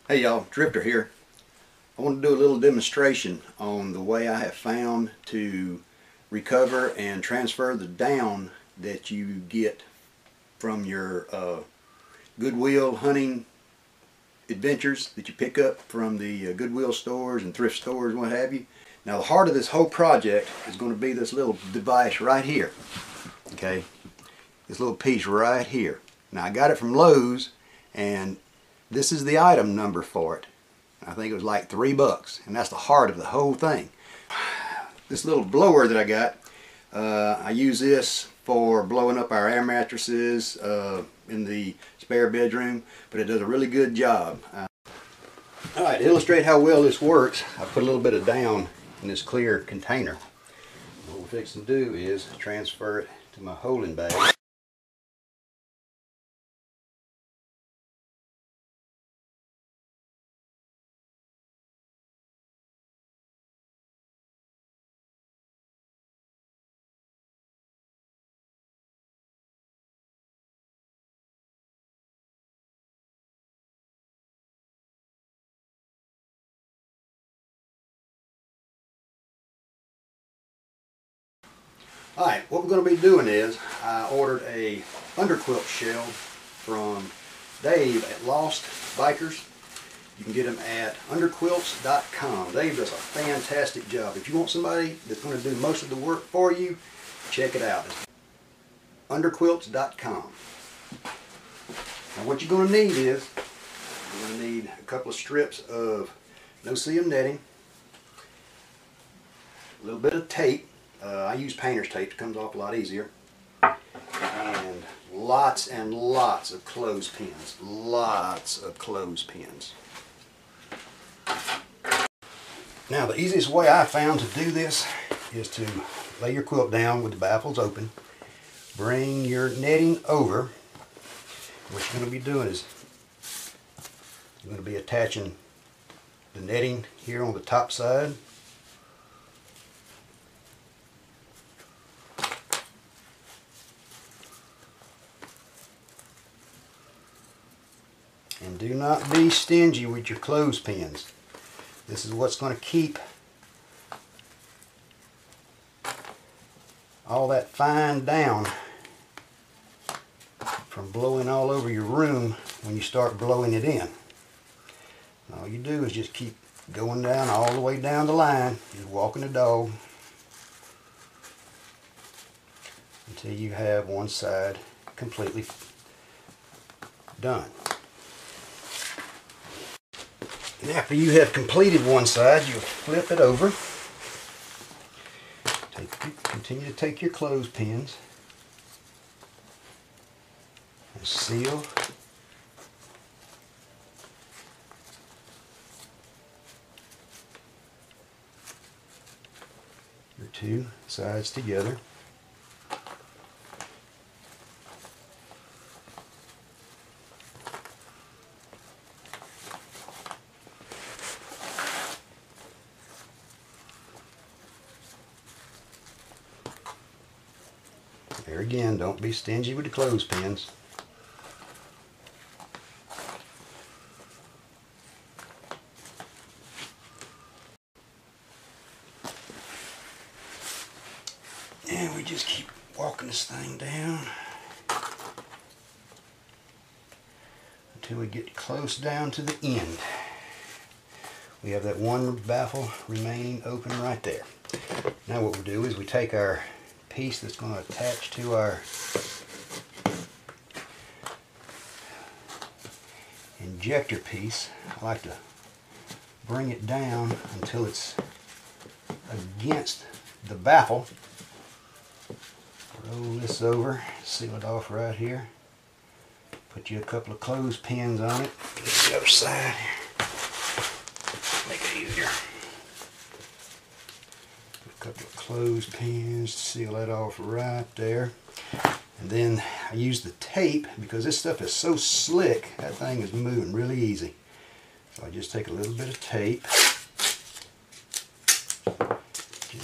Hey y'all, Drifter here. I want to do a little demonstration on the way I have found to recover and transfer the down that you get from your Goodwill hunting adventures that you pick up from the Goodwill stores and thrift stores and what have you. Now the heart of this whole project is going to be this little device right here. Okay, this little piece right here. Now I got it from Lowe's, and this is the item number for it. I think it was like $3, and that's the heart of the whole thing. This little blower that I got, I use this for blowing up our air mattresses in the spare bedroom, but it does a really good job. Alright, to illustrate how well this works, I put a little bit of down in this clear container. What we're fixing to do is transfer it to my holding bag. Alright, what we're going to be doing is I ordered a underquilt shell from Dave at Lost Bikers. You can get them at underquilts.com. Dave does a fantastic job. If you want somebody that's going to do most of the work for you, check it out. Underquilts.com. Now what you're going to need is, you're going to need a couple of strips of no-see-um netting, a little bit of tape. I use painter's tape, it comes off a lot easier, and lots of clothespins. Lots of clothespins. Now the easiest way I found to do this is to lay your quilt down with the baffles open, bring your netting over. What you're going to be doing is you're going to be attaching the netting here on the top side. And do not be stingy with your clothespins. This is what's going to keep all that fine down from blowing all over your room when you start blowing it in. All you do is just keep going down all the way down the line, just walking the dog until you have one side completely done. And after you have completed one side, you'll flip it over. Continue to take your clothespins and seal your two sides together. There again, don't be stingy with the clothespins. And we just keep walking this thing down until we get close down to the end. We have that one baffle remaining open right there. Now what we'll do is we take our piece that's going to attach to our injector piece. I like to bring it down until it's against the baffle. Roll this over, seal it off right here. Put you a couple of clothespins on it. Get the other side here. Make it easier. A couple of clothespins to seal that off right there. And then I use the tape because this stuff is so slick, that thing is moving really easy. So I just take a little bit of tape,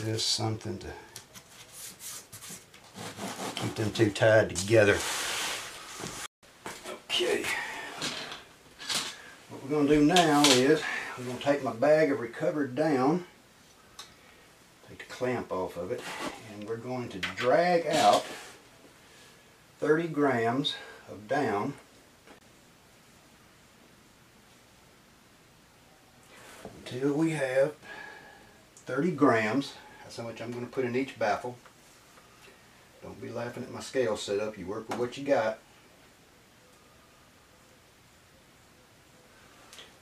just something to keep them two tied together. Okay. we're going to do now is we're going to take my bag of recovered down, take the clamp off of it, and we're going to drag out 30 grams of down until we have 30 grams. That's how much I'm going to put in each baffle. Don't be laughing at my scale setup. You work with what you got.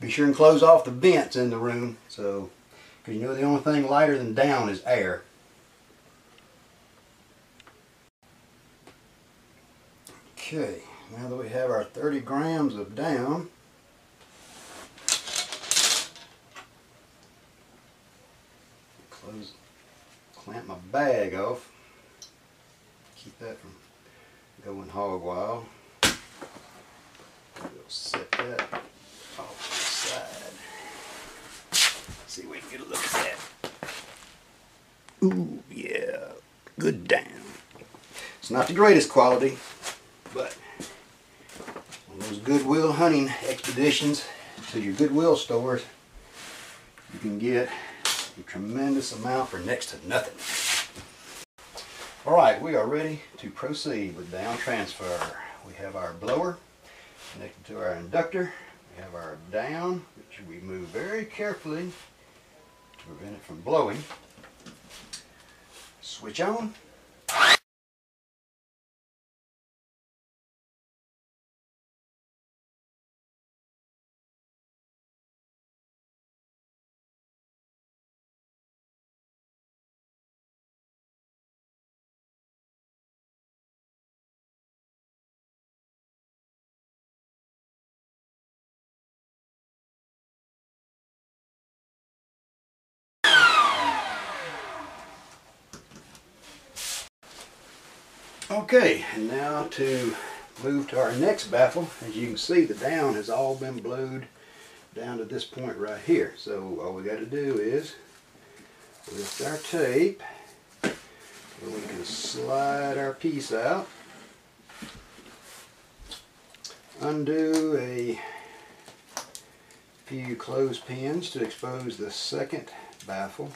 Be sure and close off the vents in the room, so because you know the only thing lighter than down is air. Okay, now that we have our 30 grams of down, clamp my bag off, keep that from going hog wild. We'll set that off to the side. See if we can get a look at that. Ooh, yeah, good down. It's not the greatest quality, but on those Goodwill hunting expeditions to your Goodwill stores, you can get a tremendous amount for next to nothing. Alright, we are ready to proceed with down transfer. We have our blower connected to our inductor. We have our down, which we move very carefully to prevent it from blowing. Switch on. Okay, and now to move to our next baffle. As you can see, the down has all been blowed down to this point right here. So all we got to do is lift our tape where we can slide our piece out, undo a few clothespins to expose the second baffle.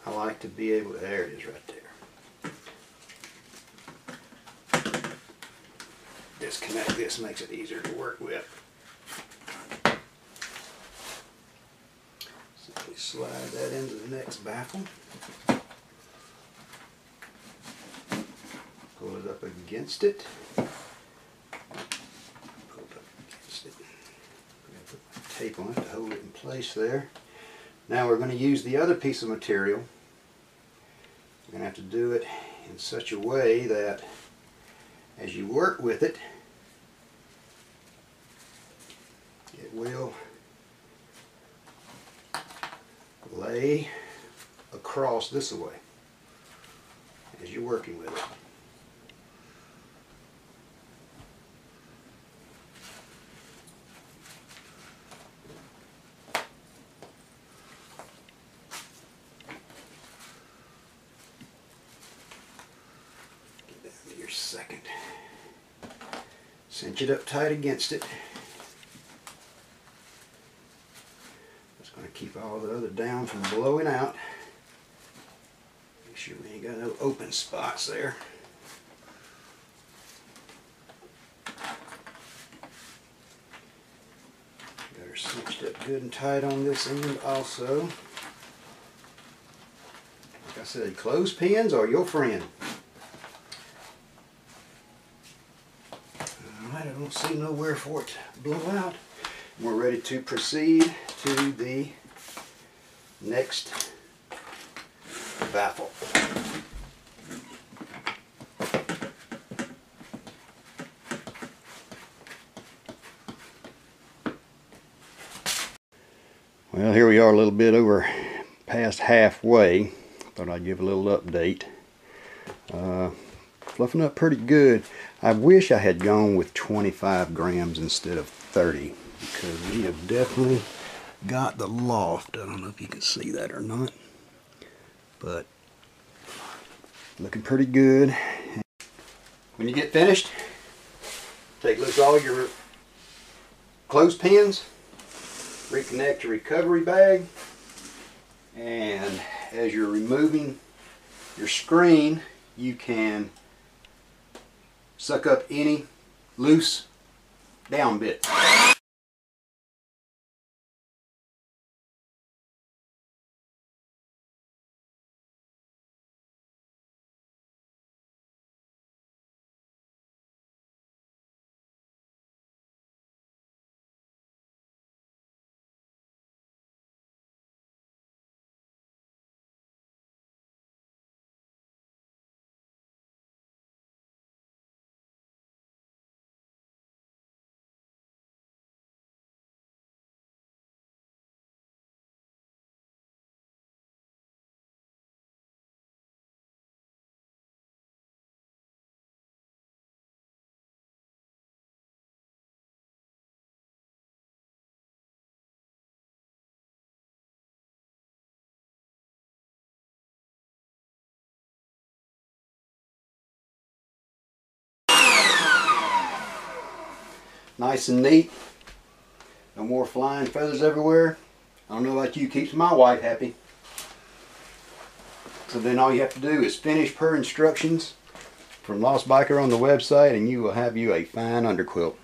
I like to be able to, there it is right there. Disconnect this, makes it easier to work with. Simply slide that into the next baffle. Pull it up against it. Pull it up against it. I'm going to put my tape on it to hold it in place there. Now we're going to use the other piece of material. We're going to have to do it in such a way that as you work with it, it will lay across this way as you're working with it. Second. Cinch it up tight against it. That's going to keep all the other down from blowing out. Make sure we ain't got no open spots there. Got her cinched up good and tight on this end also. Like I said, clothespins are your friend. I don't see nowhere for it to blow out. We're ready to proceed to the next baffle. Well, here we are a little bit over past halfway. Thought I'd give a little update. Fluffing up pretty good. I wish I had gone with 25 grams instead of 30 because we have definitely got the loft. I don't know if you can see that or not, but looking pretty good. When you get finished, take a look at all your clothespins, reconnect your recovery bag, and as you're removing your screen, you can suck up any loose down bits. Nice and neat. No more flying feathers everywhere. I don't know about you, keeps my wife happy. So then all you have to do is finish per instructions from Lost Biker on the website, and you will have you a fine underquilt.